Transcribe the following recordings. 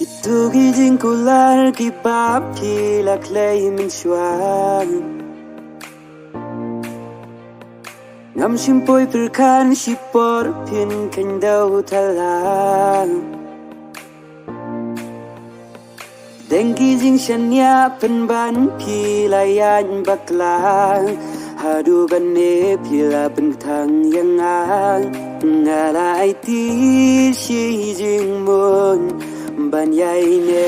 Tu gijing kular ki bab ki la clay min chuan ngam shimpoi perkan shipor pin kan dau thalang deng gijing shanya pen ban pi layan baklang hadu bane pila pen thang yang ang ngalai ti shi jing mon ban yai ne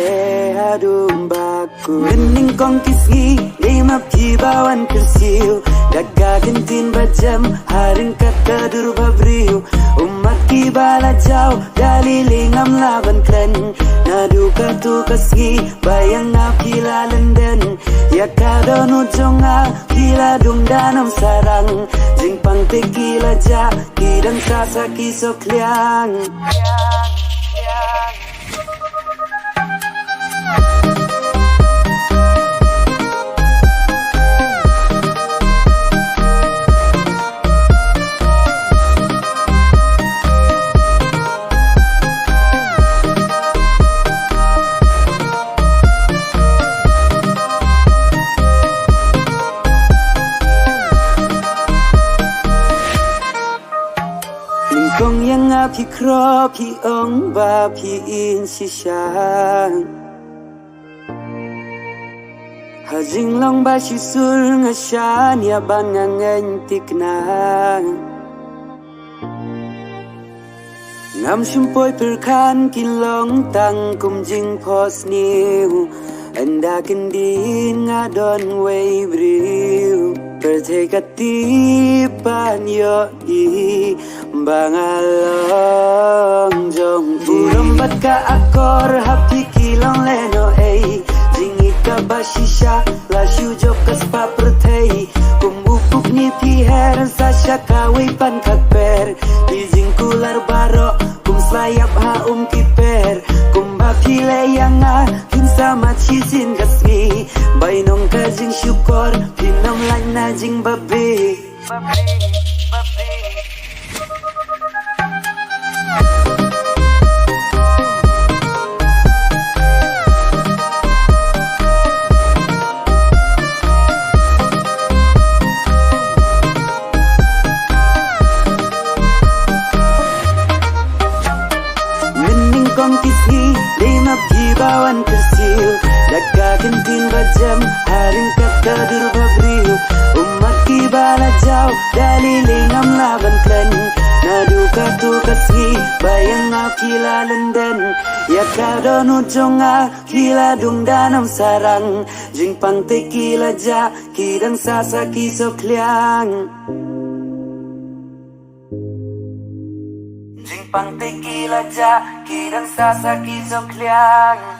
hadum baku ning kong kisi lima pi bawan kersiu daga gentin bajam haring kata dur babriu umat ki bala jau dalili ngam laban klen nadu kartu kasgi bayang apila lenden ya kadonu jonga kila dung danam sarang jing pang tekila ja kidang sasaki sokliang Kong yang api kro pi ong ba pi in sishang Hajing long ba si sur nga shan ya ban nga ngeng tikna Ngam shumpoy perkan kin long tang kum jing pos niu Anda kendin nga don way briu Pertekatipan yo i bangalong jong urumbat ka akor happy kilong leno ay jingi ka bashisha la shujok kas papertay kumupuk ni piher sa syakawi pan kakper izing kular baro kum slayap ha kiper kumba pile yang sama chisin gasmi bainong ka jing syukor pinam lang na jing babi kong kisi lima pi bawan kersiu daga gentin bajam haring kata dur babriu umat ki bala jau dalili ngam laban klen nadu kartu kasgi bayang akila lenden ya kadonu jonga kila dung danam sarang jing pang tekila ja kidang sasaki sokliang Jing pang tekila ja kidang sasaki sokliang